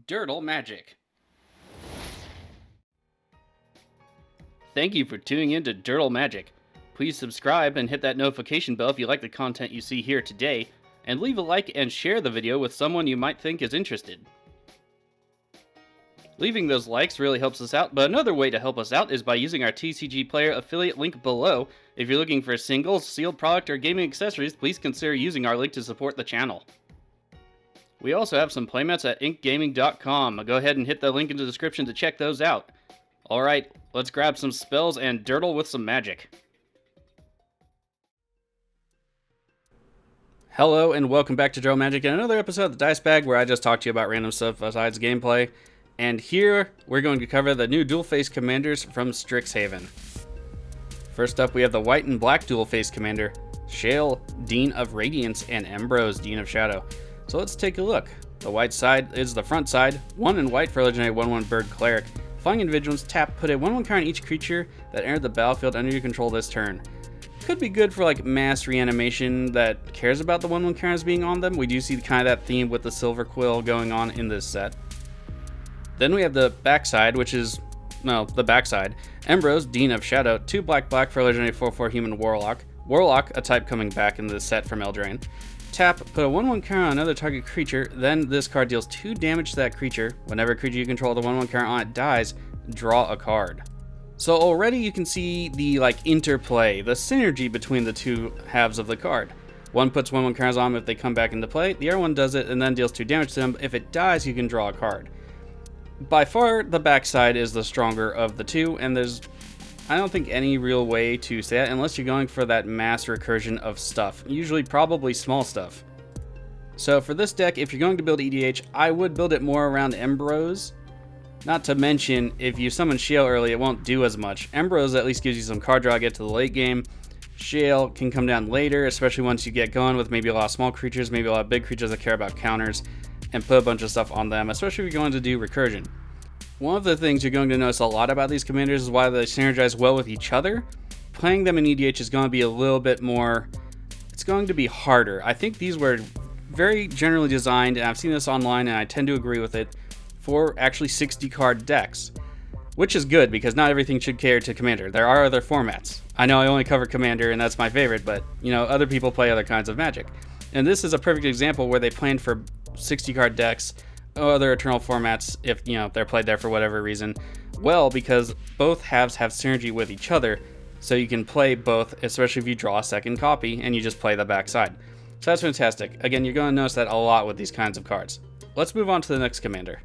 Dirtle Magic. Thank you for tuning in to Dirtle Magic. Please subscribe and hit that notification bell if you like the content you see here today, and leave a like and share the video with someone you might think is interested. Leaving those likes really helps us out, but another way to help us out is by using our TCG Player affiliate link below. If you're looking for singles, sealed product, or gaming accessories, please consider using our link to support the channel. We also have some playmats at inkgaming.com. Go ahead and hit the link in the description to check those out. Alright, let's grab some spells and dirtle with some magic. Hello and welcome back to Dirtle Magic and another episode of the Dice Bag where I just talk to you about random stuff besides gameplay. And here we're going to cover the new dual face commanders from Strixhaven. First up we have the white and black dual face commander, Shale, Dean of Radiance, and Embrose, Dean of Shadow. So let's take a look. The white side is the front side, 1 in white for legendary 1/1 bird cleric. Flying individuals, tap, put a 1/1 card on each creature that entered the battlefield under your control this turn. Could be good for like mass reanimation that cares about the 1/1 cards being on them. We do see kind of that theme with the Silver Quill going on in this set. Then we have the backside, which is, no, the backside. Embrose, Dean of Shadow, 2 black for legendary 4/4 human warlock. Warlock, a type coming back in this set from Eldraine. Tap, put a 1/1 card on another target creature, then this card deals 2 damage to that creature. Whenever a creature you control the 1/1 card on it dies, draw a card. So already you can see the interplay, the synergy between the two halves of the card. One puts 1/1 cards on them if they come back into play, the other one does it and then deals 2 damage to them. If it dies, you can draw a card. By far, the backside is the stronger of the two, and there's, I don't think, any real way to say that unless you're going for that mass recursion of stuff, usually probably small stuff. So for this deck, if you're going to build EDH, I would build it more around Embrose. Not to mention, if you summon Shale early, it won't do as much. Embrose at least gives you some card draw, get to the late game. Shale can come down later, especially once you get going with maybe a lot of small creatures, maybe a lot of big creatures that care about counters, and put a bunch of stuff on them, especially if you're going to do recursion. One of the things you're going to notice a lot about these commanders is why they synergize well with each other. Playing them in EDH is going to be a little bit more, it's going to be harder. I think these were very generally designed, and I've seen this online and I tend to agree with it, for actually 60 card decks. Which is good because not everything should cater to Commander. There are other formats. I know I only cover Commander and that's my favorite, but you know, other people play other kinds of Magic. And this is a perfect example where they planned for 60 card decks, other Eternal formats, if you know they're played there for whatever reason, well, because both halves have synergy with each other, so you can play both, especially if you draw a second copy and you just play the backside. So that's fantastic. Again, you're going to notice that a lot with these kinds of cards. Let's move on to the next commander.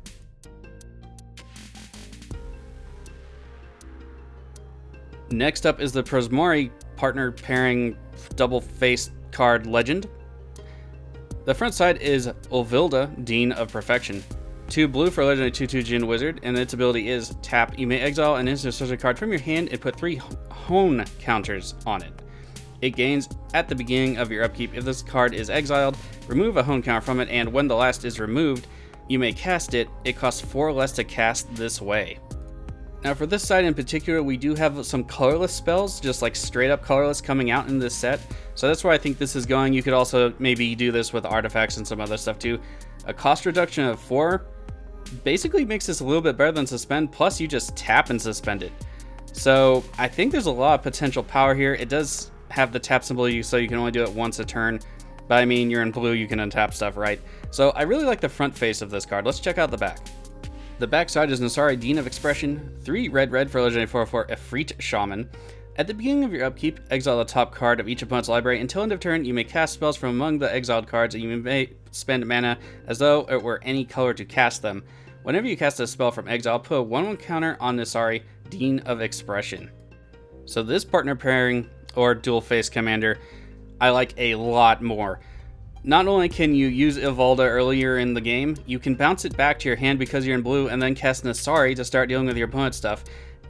Next up is the Prosmari partner pairing double-faced card legend. The front side is Ulvilda, Dean of Perfection. 2 blue for a legendary 2/2 Djinn Wizard, and its ability is tap. You may exile an instant sorcery card from your hand and put 3 hone counters on it. It gains at the beginning of your upkeep. If this card is exiled, remove a hone counter from it, and when the last is removed, you may cast it. It costs 4 less to cast this way. Now for this side in particular, we do have some colorless spells, just like straight up colorless coming out in this set. So that's where I think this is going. You could also maybe do this with artifacts and some other stuff too. A cost reduction of 4 basically makes this a little bit better than Suspend, plus you just tap and suspend it. So I think there's a lot of potential power here. It does have the tap symbol, so you can only do it once a turn. But I mean, you're in blue, you can untap stuff, right? So I really like the front face of this card. Let's check out the back. The backside is Nasari, Dean of Expression, 3 red for legendary 4/4 Efreet Shaman. At the beginning of your upkeep, exile the top card of each opponent's library. Until end of turn, you may cast spells from among the exiled cards, and you may spend mana as though it were any color to cast them. Whenever you cast a spell from exile, put a 1/1 counter on Nasari, Dean of Expression. So this partner pairing, or dual face commander, I like a lot more. Not only can you use Ulvilda earlier in the game, you can bounce it back to your hand because you're in blue and then cast Nasari to start dealing with your opponent's stuff.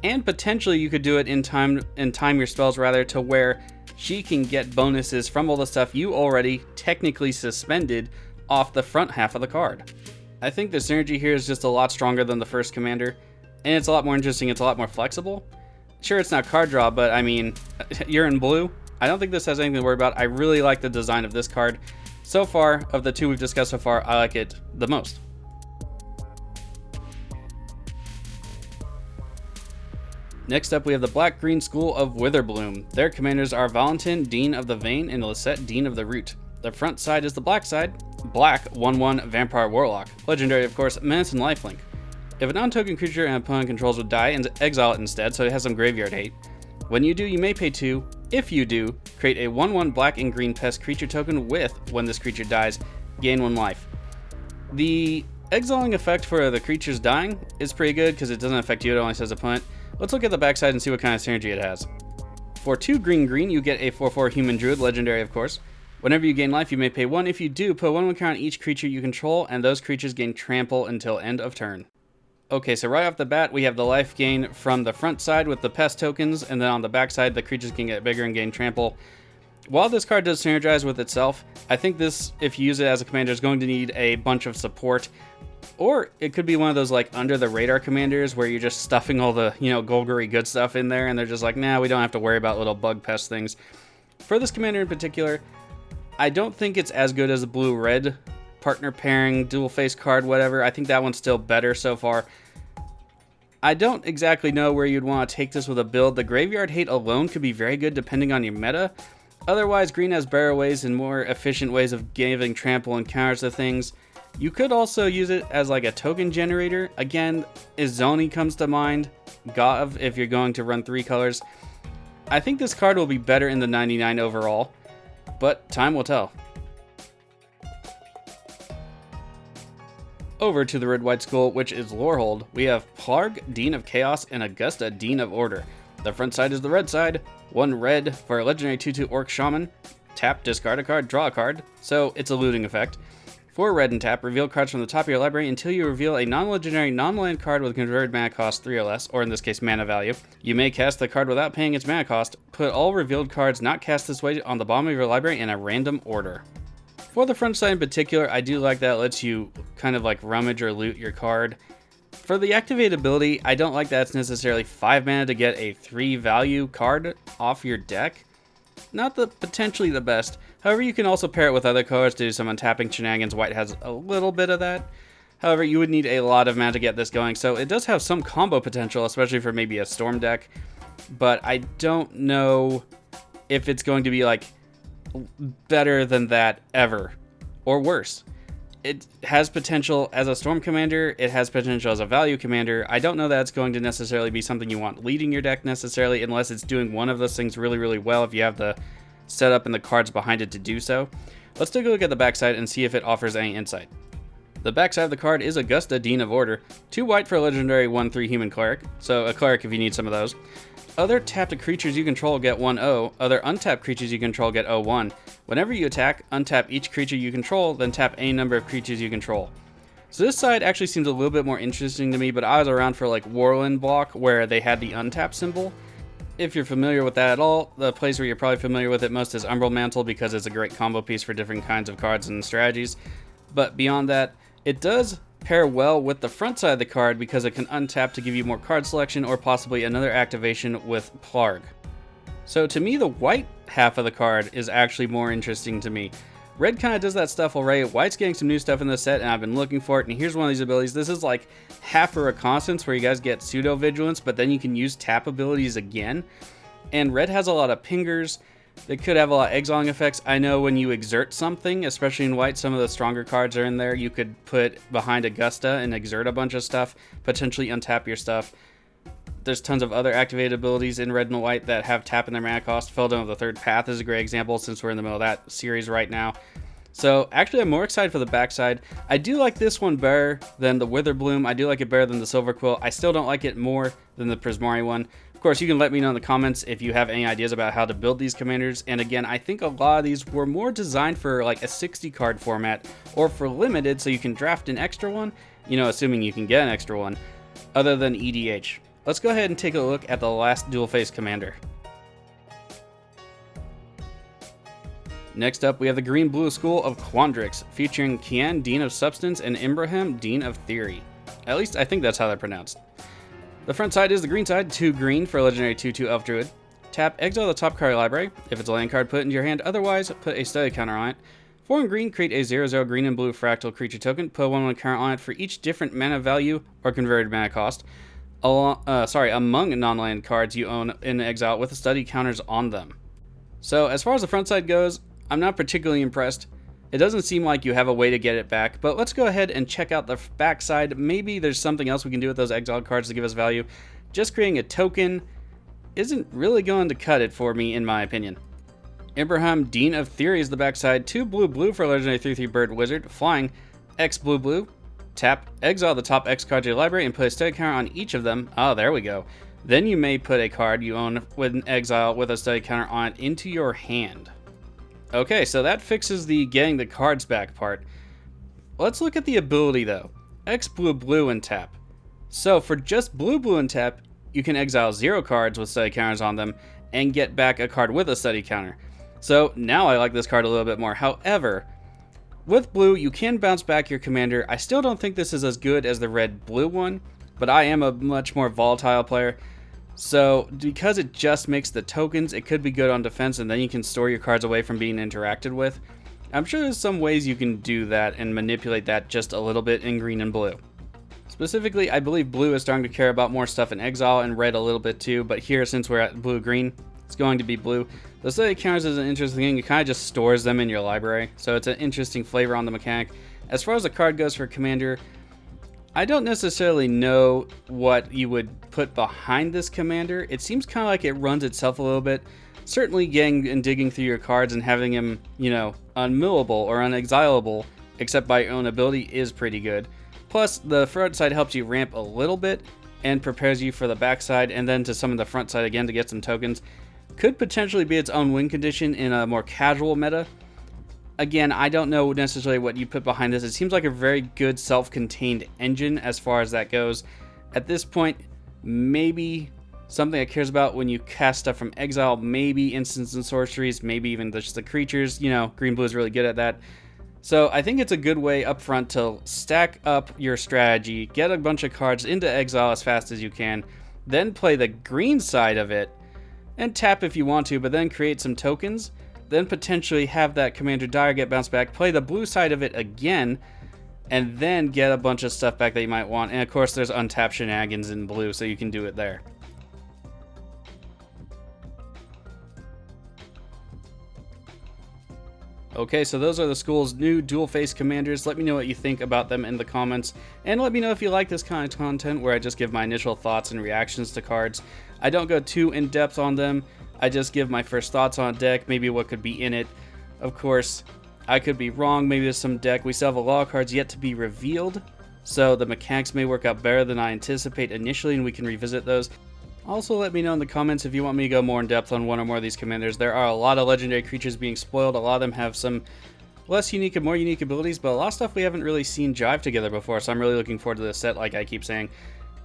And potentially you could do it in time your spells rather, to where she can get bonuses from all the stuff you already technically suspended off the front half of the card. I think the synergy here is just a lot stronger than the first commander, and it's a lot more interesting, it's a lot more flexible. Sure, it's not card draw, but I mean, you're in blue. I don't think this has anything to worry about. I really like the design of this card. So far, of the two we've discussed so far, I like it the most. Next up, we have the Black-Green School of Witherbloom. Their commanders are Valentin, Dean of the Vein, and Lisette, Dean of the Root. The front side is the black side. Black, 1/1 Vampire Warlock. Legendary, of course, Menace and Lifelink. If a non-token creature an opponent controls would die, and exile it instead, so it has some graveyard hate. When you do, you may pay 2. If you do, create a 1/1 black and green pest creature token with, when this creature dies, gain 1 life. The exiling effect for the creatures dying is pretty good because it doesn't affect you, it only says opponent. Let's look at the backside and see what kind of synergy it has. For 2 green, you get a 4/4 Human Druid, legendary of course. Whenever you gain life, you may pay 1. If you do, put 1/1 count on each creature you control, and those creatures gain trample until end of turn. Okay, so right off the bat, we have the life gain from the front side with the pest tokens, and then on the back side, the creatures can get bigger and gain trample. While this card does synergize with itself, I think this, if you use it as a commander, is going to need a bunch of support. Or it could be one of those like under the radar commanders where you're just stuffing all the, Golgari good stuff in there, and they're just like, nah, we don't have to worry about little bug pest things. For this commander in particular, I don't think it's as good as a blue-red partner pairing, dual face card, whatever. I think that one's still better so far. I don't exactly know where you'd want to take this with a build. The graveyard hate alone could be very good depending on your meta. Otherwise, green has better ways and more efficient ways of giving trample and counters to things. You could also use it as like a token generator. Again, Izoni comes to mind. Gov if you're going to run 3 colors. I think this card will be better in the 99 overall, but time will tell. Over to the red-white school, which is Lorehold. We have Plarg, Dean of Chaos, and Augusta, Dean of Order. The front side is the red side. 1 red for a legendary 2/2 Orc Shaman. Tap, discard a card, draw a card. So it's a looting effect. 4 red and tap, reveal cards from the top of your library until you reveal a non-legendary non-land card with converted mana cost 3 or less, or in this case mana value. You may cast the card without paying its mana cost. Put all revealed cards not cast this way on the bottom of your library in a random order. For the front side in particular, I do like that it lets you kind of like rummage or loot your card. For the activate ability, I don't like that it's necessarily 5 mana to get a 3 value card off your deck. Not potentially the best. However, you can also pair it with other colors to do some untapping shenanigans. White has a little bit of that. However, you would need a lot of mana to get this going, so it does have some combo potential, especially for maybe a Storm deck. But I don't know if it's going to be like better than that ever, or worse. It has potential as a Storm commander, it has potential as a value commander. I don't know that it's going to necessarily be something you want leading your deck necessarily, unless it's doing one of those things really, really well if you have the setup and the cards behind it to do so. Let's take a look at the backside and see if it offers any insight. The backside of the card is Augusta, Dean of Order. 2 white for a legendary 1/3 human cleric, so a cleric if you need some of those. Other tapped creatures you control get 1/0. Other untapped creatures you control get 0/1. Whenever you attack, untap each creature you control, then tap any number of creatures you control. So this side actually seems a little bit more interesting to me, but I was around for like Warland block where they had the untap symbol. If you're familiar with that at all, the place where you're probably familiar with it most is Umbral Mantle because it's a great combo piece for different kinds of cards and strategies. But beyond that, it does pair well with the front side of the card because it can untap to give you more card selection or possibly another activation with Plarg. So to me, the white half of the card is actually more interesting to me. Red kind of does that stuff already. White's getting some new stuff in this set, and I've been looking for it. And here's one of these abilities. This is like half a reconnaissance where you guys get pseudo vigilance, but then you can use tap abilities again. And red has a lot of pingers. They could have a lot of exiling effects. I know when you exert something, especially in white, some of the stronger cards are in there. You could put behind Augusta and exert a bunch of stuff, potentially untap your stuff. There's tons of other activated abilities in red and white that have tap in their mana cost. Feldon of the Third Path is a great example since we're in the middle of that series right now. So actually I'm more excited for the backside. I do like this one better than the Witherbloom. I do like it better than the Silver Quill. I still don't like it more than the Prosmari one. Of course, you can let me know in the comments if you have any ideas about how to build these commanders. And again, I think a lot of these were more designed for like a 60 card format or for limited so you can draft an extra one, assuming you can get an extra one, other than EDH. Let's go ahead and take a look at the last dual face commander. Next up, we have the green-blue school of Quandrix, featuring Kian, Dean of Substance, and Ibrahim, Dean of Theory. At least, I think that's how they're pronounced. The front side is the green side, 2 green for a legendary 2/2 Elf Druid. Tap, exile the top card of your library. If it's a land card, put it into your hand. Otherwise, put a study counter on it. 4 and green, create a 0/0 green and blue fractal creature token. Put a 1/1 counter on it for each different mana value or converted mana cost. among non-land cards you own in exile with the study counters on them. So as far as the front side goes, I'm not particularly impressed. It doesn't seem like you have a way to get it back, but let's go ahead and check out the back side. Maybe there's something else we can do with those exiled cards to give us value. Just creating a token isn't really going to cut it for me, in my opinion. Ibrahim, Dean of Theory is the backside. 2 blue for a legendary 3/3 bird wizard. Flying, X blue. Tap, exile the top X card to your library and put a study counter on each of them. Oh, there we go. Then you may put a card you own with an exile with a study counter on it into your hand. Okay, so that fixes the getting the cards back part. Let's look at the ability though. X blue and tap. So for just blue and tap, you can exile 0 cards with study counters on them and get back a card with a study counter. So now I like this card a little bit more. However, with blue, you can bounce back your commander. I still don't think this is as good as the red-blue one, but I am a much more volatile player. So because it just makes the tokens, it could be good on defense, and then you can store your cards away from being interacted with. I'm sure there's some ways you can do that and manipulate that just a little bit in green and blue. Specifically, I believe blue is starting to care about more stuff in exile, and red a little bit too, but here, since we're at blue-green, it's going to be blue. The study counters is an interesting thing. It kind of just stores them in your library, so it's an interesting flavor on the mechanic. As far as the card goes for commander, I don't necessarily know what you would put behind this commander. It seems kind of like it runs itself a little bit. Certainly getting and digging through your cards and having them, unmillable or unexilable, except by your own ability, is pretty good. Plus, the front side helps you ramp a little bit and prepares you for the back side, and then to summon the front side again to get some tokens. Could potentially be its own win condition in a more casual meta. Again, I don't know necessarily what you put behind this. It seems like a very good self-contained engine as far as that goes. At this point, maybe something that cares about when you cast stuff from exile, maybe instants and sorceries, maybe even just the creatures. Green-blue is really good at that. So I think it's a good way up front to stack up your strategy, get a bunch of cards into exile as fast as you can, then play the green side of it, and tap if you want to, but then create some tokens, then potentially have that Commander Dire get bounced back, play the blue side of it again, and then get a bunch of stuff back that you might want. And of course there's untapped shenanigans in blue, so you can do it there. Okay, so those are the school's new dual-face commanders. Let me know what you think about them in the comments, and let me know if you like this kind of content where I just give my initial thoughts and reactions to cards. I don't go too in-depth on them. I just give my first thoughts on a deck, maybe what could be in it. Of course, I could be wrong. Maybe there's some deck. We still have a lot of cards yet to be revealed, so the mechanics may work out better than I anticipate initially, and we can revisit those. Also, let me know in the comments if you want me to go more in depth on one or more of these commanders. There are a lot of legendary creatures being spoiled. A lot of them have some less unique and more unique abilities, but a lot of stuff we haven't really seen jive together before, so I'm really looking forward to this set, like I keep saying.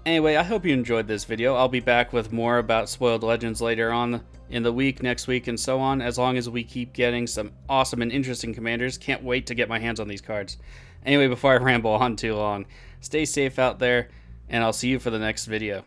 Anyway, I hope you enjoyed this video. I'll be back with more about Spoiled Legends later on in the week, next week, and so on, as long as we keep getting some awesome and interesting commanders. Can't wait to get my hands on these cards. Anyway, before I ramble on too long, stay safe out there, and I'll see you for the next video.